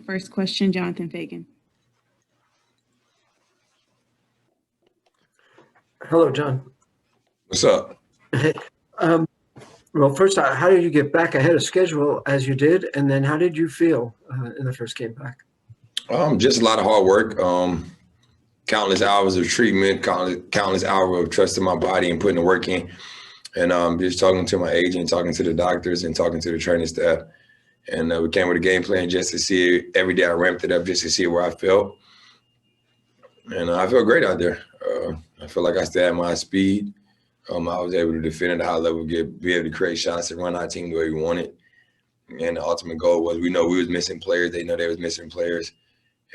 first question, Jonathan Fagan. Hello, John. What's up? Hey, well, first, how did you get back ahead of schedule as you did? And then how did you feel in the first game back? Just a lot of hard work, countless hours of treatment, countless hours of trusting my body and putting the work in. And just talking to my agent, talking to the doctors, and talking to the training staff. And we came with a game plan just to see it. Every day I ramped it up just to see where I felt. And I felt great out there. I feel like I still had my speed. I was able to defend at a high level, be able to create shots and run our team the way we wanted. And the ultimate goal was we know we was missing players. They know they was missing players.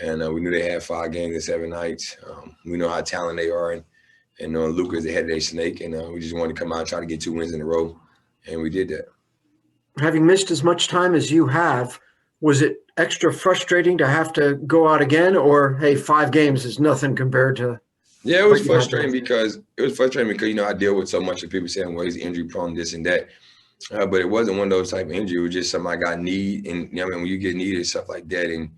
And we knew they had 5 games in 7 nights. We know how talented they are. And Luka's the head of their snake. And we just wanted to come out and try to get 2 wins in a row. And we did that. Having missed as much time as you have, was it extra frustrating to have to go out again? Or, hey, 5 games is nothing compared to – Yeah, it was frustrating because I deal with so much of people saying, well, he's injury prone, this and that. But it wasn't one of those type of injuries. It was just something I got need. And, when you get needed, stuff like that, and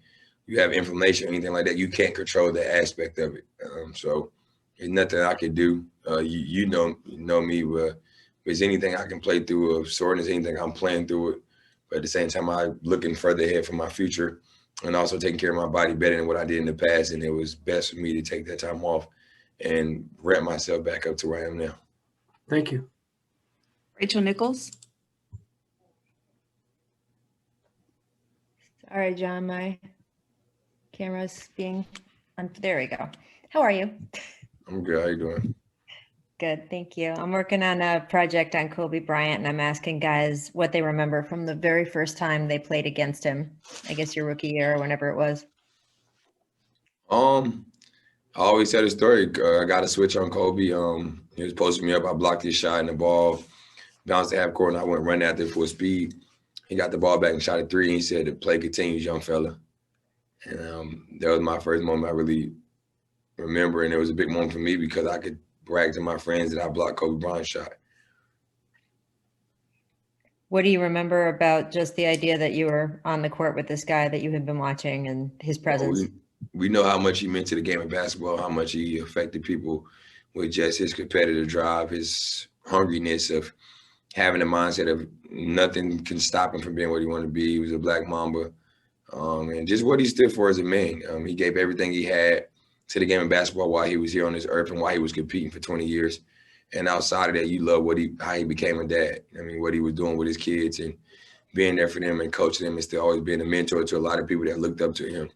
you have inflammation or anything like that, you can't control that aspect of it. So there's nothing I can do. You know me, but if there's anything I can play through of soreness, anything I'm playing through it. But at the same time, I'm looking further ahead for my future and also taking care of my body better than what I did in the past. And it was best for me to take that time off and ramp myself back up to where I am now. Thank you. Rachel Nichols. Sorry, John, my camera's being on. There we go. How are you? I'm good. How you doing? Good, thank you. I'm working on a project on Kobe Bryant, and I'm asking guys what they remember from the very first time they played against him. I guess your rookie year or whenever it was. I always tell the story. I got a switch on Kobe. He was posting me up. I blocked his shot, and the ball bounced to half court, and I went running after it full speed. He got the ball back and shot a 3, and he said, "The play continues, young fella." And that was my first moment I really remember, and it was a big moment for me because I could brag to my friends that I blocked Kobe Bryant's shot. What do you remember about just the idea that you were on the court with this guy that you had been watching and his presence? We know how much he meant to the game of basketball, how much he affected people with just his competitive drive, his hungriness of having a mindset of nothing can stop him from being what he wanted to be. He was a Black Mamba. And just what he stood for as a man. He gave everything he had to the game of basketball while he was here on this earth and while he was competing for 20 years. And outside of that, you love how he became a dad. What he was doing with his kids and being there for them and coaching them and still always being a mentor to a lot of people that looked up to him.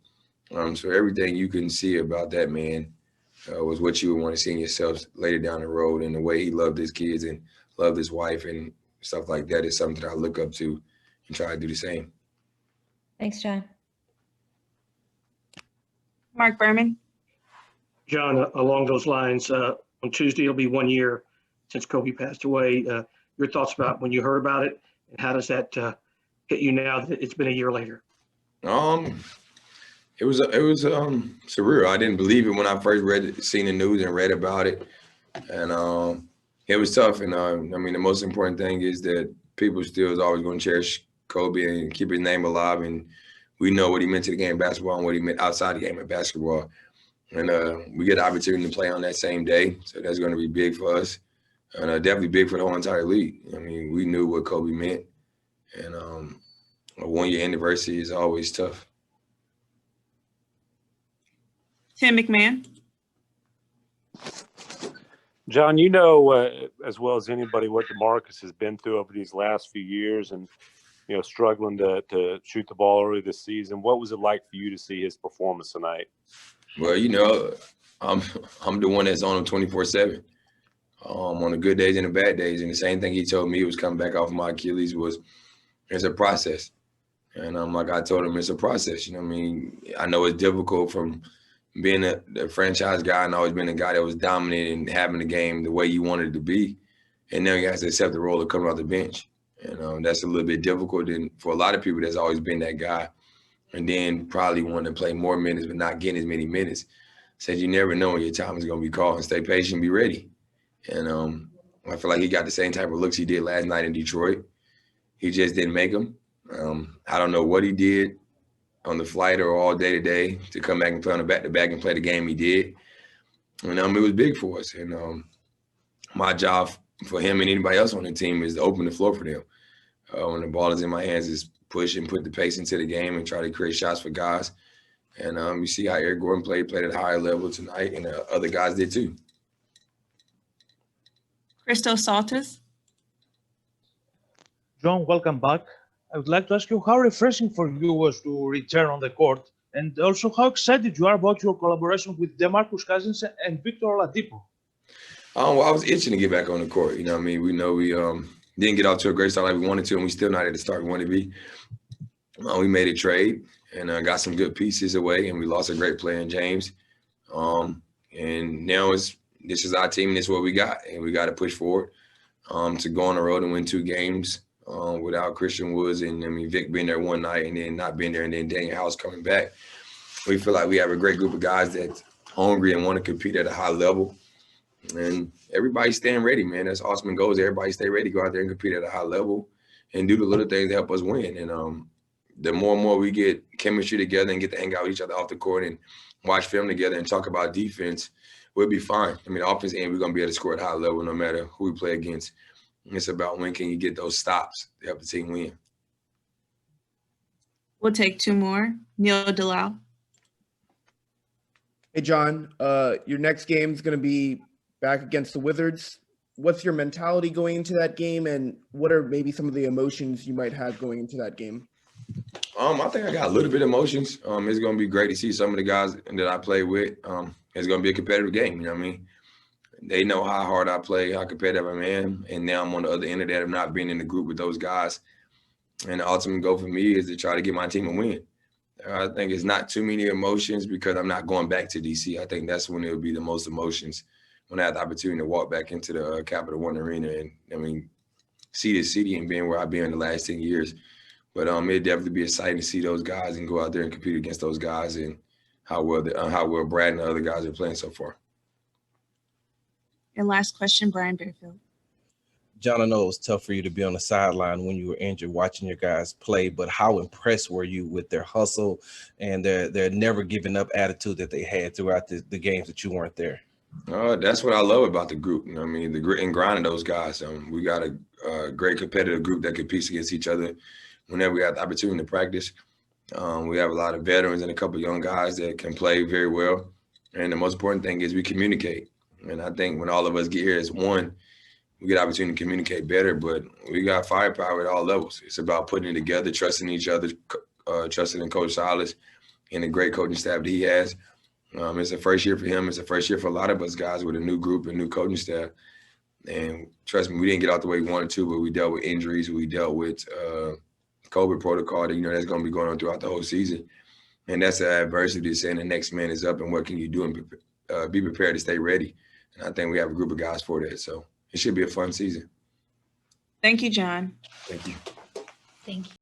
So everything you can see about that man was what you would want to see in yourself later down the road. And the way he loved his kids and loved his wife and stuff like that is something that I look up to and try to do the same. Thanks, John. Mark Berman. John, along those lines, on Tuesday, it'll be 1 year since Kobe passed away. Your thoughts about when you heard about it, and how does that hit you now that it's been a year later? It was surreal. I didn't believe it when I first seen the news and read about it, and it was tough. And the most important thing is that people still is always going to cherish Kobe and keep his name alive. And we know what he meant to the game of basketball and what he meant outside the game of basketball. And we get the opportunity to play on that same day, so that's going to be big for us, and definitely big for the whole entire league. We knew what Kobe meant, and a 1-year anniversary is always tough. Tim McMahon. John, as well as anybody what DeMarcus has been through over these last few years and, struggling to shoot the ball early this season. What was it like for you to see his performance tonight? Well, I'm the one that's on him 24/7, on the good days and the bad days. And the same thing he told me was coming back off my Achilles was it's a process. And like I told him, it's a process. I know it's difficult from being a franchise guy and always been a guy that was dominant and having the game the way you wanted it to be. And now he has to accept the role of coming off the bench. And that's a little bit difficult. And for a lot of people, that's always been that guy. And then probably wanting to play more minutes but not getting as many minutes. Said you never know when your time is going to be called, and stay patient, be ready. And I feel like he got the same type of looks he did last night in Detroit. He just didn't make them. I don't know what he did. on the flight or all day to day to come back and play on the back-to-back and play the game he did. And it was big for us. And my job for him and anybody else on the team is to open the floor for them. When the ball is in my hands, is push and put the pace into the game and try to create shots for guys. And you see how Eric Gordon played at a higher level tonight, and other guys did too. Christos Saltis. John, welcome back. I would like to ask you how refreshing for you was to return on the court, and also how excited you are about your collaboration with DeMarcus Cousins and Victor Oladipo. Well, I was itching to get back on the court. You know what I mean? We know we didn't get off to a great start like we wanted to, and we still not at the start we wanted to be. We made a trade and got some good pieces away, and we lost a great player in James. And now this is our team, and this is what we got, and we got to push forward to go on the road and win 2 games without Christian Woods and Vic being there one night and then not being there, and then Daniel House coming back. We feel like we have a great group of guys that's hungry and want to compete at a high level. And everybody's staying ready, man. That's Osman goes. Everybody stay ready, go out there and compete at a high level and do the little things that help us win. And the more and more we get chemistry together and get to hang out with each other off the court and watch film together and talk about defense, we'll be fine. I mean, the offense end, we're going to be able to score at a high level no matter who we play against. It's about when can you get those stops to help the team win. We'll take 2 more. Neil Delau. Hey, John, your next game is going to be back against the Wizards. What's your mentality going into that game, and what are maybe some of the emotions you might have going into that game? I think I got a little bit of emotions. It's going to be great to see some of the guys that I play with. It's going to be a competitive game, you know what I mean? They know how hard I play, how competitive I am, and now I'm on the other end of that of not being in the group with those guys. And the ultimate goal for me is to try to get my team a win. I think it's not too many emotions because I'm not going back to DC. I think that's when it'll be the most emotions, when I have the opportunity to walk back into the Capital One Arena and, see the city and being where I've been in the last 10 years. But it'd definitely be exciting to see those guys and go out there and compete against those guys and how well Brad and the other guys are playing so far. And last question, Brian Bearfield. John, I know it was tough for you to be on the sideline when you were injured watching your guys play, but how impressed were you with their hustle and their never giving up attitude that they had throughout the games that you weren't there? That's what I love about the group. You know what I mean? The grit and grind of those guys. We got a great competitive group that competes against each other whenever we have the opportunity to practice. We have a lot of veterans and a couple of young guys that can play very well. And the most important thing is we communicate. And I think when all of us get here as one, we get the opportunity to communicate better, but we got firepower at all levels. It's about putting it together, trusting each other, trusting in Coach Silas and the great coaching staff that he has. It's the first year for him. It's the first year for a lot of us guys with a new group and new coaching staff. And trust me, we didn't get out the way we wanted to, but we dealt with injuries. We dealt with COVID protocol that, that's going to be going on throughout the whole season. And that's the adversity of saying the next man is up and what can you do and be prepared to stay ready. And I think we have a group of guys for that. So it should be a fun season. Thank you, John. Thank you. Thank you.